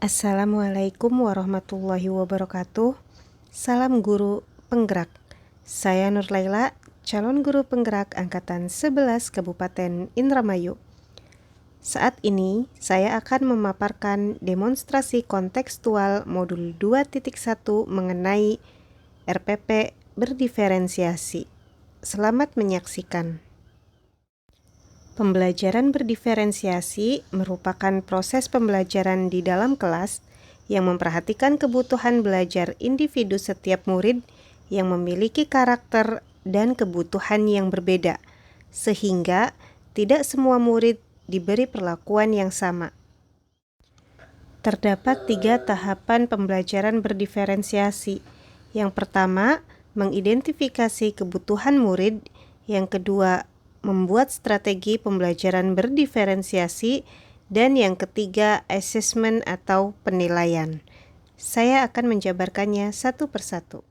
Assalamualaikum warahmatullahi wabarakatuh. Salam guru penggerak. Saya Nur Laila, calon guru penggerak angkatan 11 Kabupaten Indramayu. Saat ini saya akan memaparkan demonstrasi kontekstual modul 2.1 mengenai RPP berdiferensiasi. Selamat menyaksikan. Pembelajaran berdiferensiasi merupakan proses pembelajaran di dalam kelas yang memperhatikan kebutuhan belajar individu setiap murid yang memiliki karakter dan kebutuhan yang berbeda, sehingga tidak semua murid diberi perlakuan yang sama. Terdapat 3 tahapan pembelajaran berdiferensiasi. Yang pertama, mengidentifikasi kebutuhan murid. Yang kedua, membuat strategi pembelajaran berdiferensiasi, dan yang ketiga, asesmen atau penilaian. Saya akan menjabarkannya satu persatu.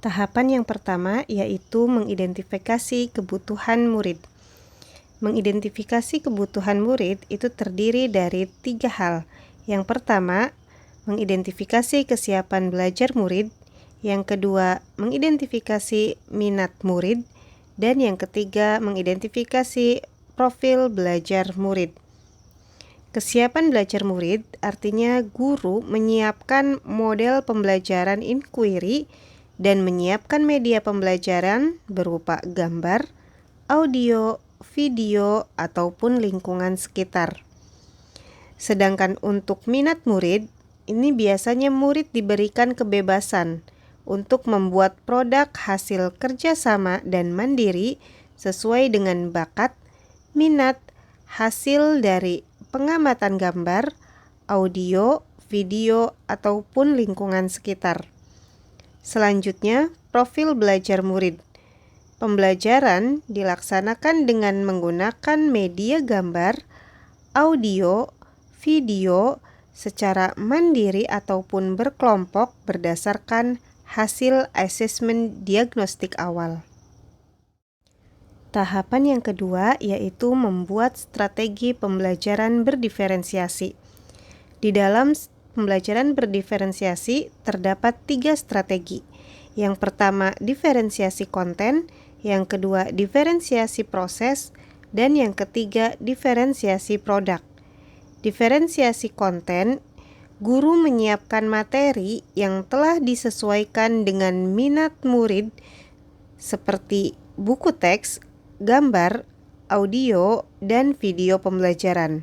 Tahapan yang pertama yaitu mengidentifikasi kebutuhan murid. Mengidentifikasi kebutuhan murid itu terdiri dari 3 hal. Yang pertama, mengidentifikasi kesiapan belajar murid. Yang kedua, mengidentifikasi minat murid. Dan yang ketiga, mengidentifikasi profil belajar murid. Kesiapan belajar murid artinya guru menyiapkan model pembelajaran inquiry dan menyiapkan media pembelajaran berupa gambar, audio, video, ataupun lingkungan sekitar. Sedangkan untuk minat murid, ini biasanya murid diberikan kebebasan untuk membuat produk hasil kerjasama dan mandiri sesuai dengan bakat, minat, hasil dari pengamatan gambar, audio, video, ataupun lingkungan sekitar. Selanjutnya, profil belajar murid. Pembelajaran dilaksanakan dengan menggunakan media gambar, audio, video secara mandiri ataupun berkelompok berdasarkan hasil asesmen diagnostik awal. Tahapan yang kedua yaitu membuat strategi pembelajaran berdiferensiasi. Di dalam pembelajaran berdiferensiasi terdapat 3 strategi. Yang pertama, diferensiasi konten, yang kedua, diferensiasi proses, dan yang ketiga, diferensiasi produk. Diferensiasi konten, guru menyiapkan materi yang telah disesuaikan dengan minat murid seperti buku teks, gambar, audio, dan video pembelajaran.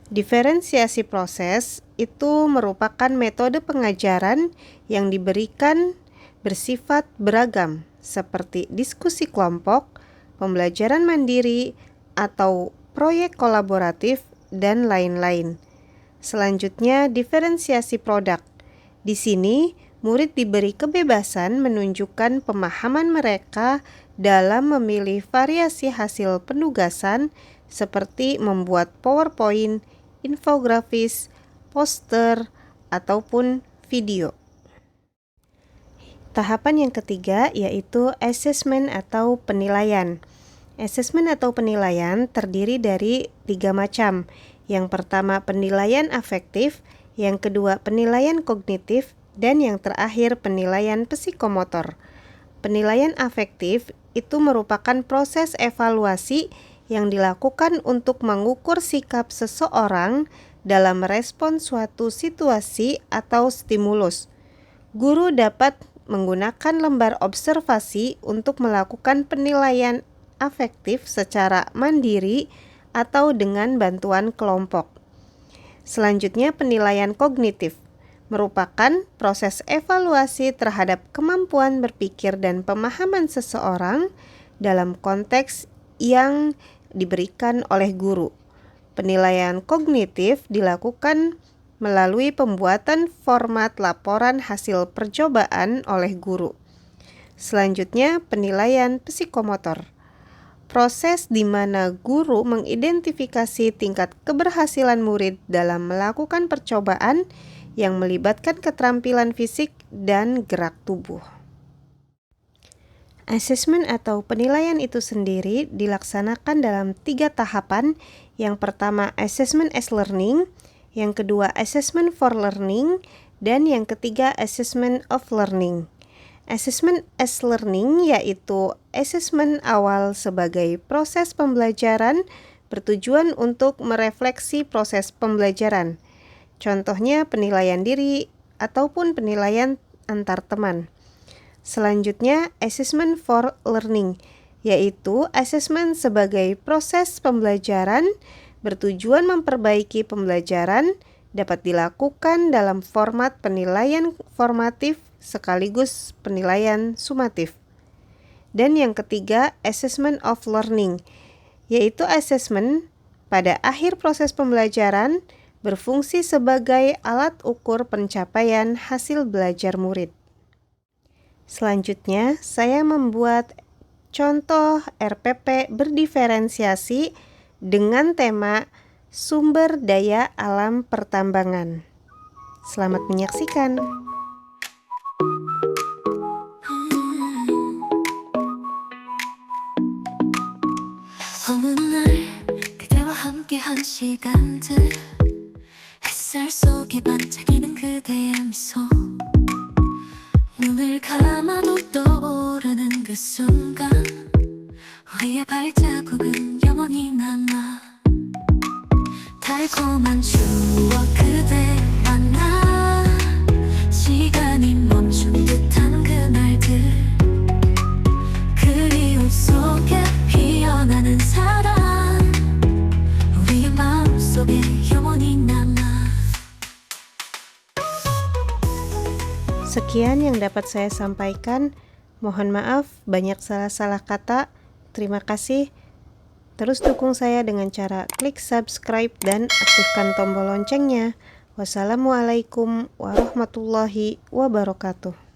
Diferensiasi proses itu merupakan metode pengajaran yang diberikan bersifat beragam seperti diskusi kelompok, pembelajaran mandiri, atau proyek kolaboratif, dan lain-lain. Selanjutnya, diferensiasi produk. Di sini, murid diberi kebebasan menunjukkan pemahaman mereka dalam memilih variasi hasil penugasan seperti membuat PowerPoint, infografis, poster, ataupun video. Tahapan yang ketiga yaitu asesmen atau penilaian. Asesmen atau penilaian terdiri dari 3 macam. Yang pertama penilaian afektif, yang kedua penilaian kognitif, dan yang terakhir penilaian psikomotor. Penilaian afektif itu merupakan proses evaluasi yang dilakukan untuk mengukur sikap seseorang dalam merespon suatu situasi atau stimulus. Guru dapat menggunakan lembar observasi untuk melakukan penilaian afektif secara mandiri atau dengan bantuan kelompok. Selanjutnya, penilaian kognitif merupakan proses evaluasi terhadap kemampuan berpikir dan pemahaman seseorang dalam konteks yang diberikan oleh guru. Penilaian kognitif dilakukan melalui pembuatan format laporan hasil percobaan oleh guru. Selanjutnya, penilaian psikomotor. Proses di mana guru mengidentifikasi tingkat keberhasilan murid dalam melakukan percobaan yang melibatkan keterampilan fisik dan gerak tubuh. Asesmen atau penilaian itu sendiri dilaksanakan dalam 3 tahapan. Yang pertama, assessment as learning. yang kedua assessment for learning, dan yang ketiga assessment of learning. Assessment as learning yaitu assessment awal sebagai proses pembelajaran bertujuan untuk merefleksi proses pembelajaran. Contohnya penilaian diri ataupun penilaian antar teman. Selanjutnya assessment for learning yaitu assessment sebagai proses pembelajaran bertujuan memperbaiki pembelajaran dapat dilakukan dalam format penilaian formatif sekaligus penilaian sumatif. Dan yang ketiga, assessment of learning, yaitu assessment pada akhir proses pembelajaran berfungsi sebagai alat ukur pencapaian hasil belajar murid. Selanjutnya, saya membuat contoh RPP berdiferensiasi dengan tema sumber daya alam pertambangan. Selamat menyaksikan. 어느 날 그대와 함께한 시간들 햇살 속에 반짝이는 그대의 미소 눈을 감아도 떠오르는 그 순간 우리의 발자국은 영원히 남아 달콤한 추억 그대 만나 시간이 멈춘 듯한 그날들 그리움 속에 피어나는 사랑 우리의 마음속에 영원히 남아. Sekian yang dapat saya sampaikan. Mohon maaf banyak salah-salah kata. Terima kasih. Terus dukung saya dengan cara klik subscribe dan aktifkan tombol loncengnya. Wassalamualaikum warahmatullahi wabarakatuh.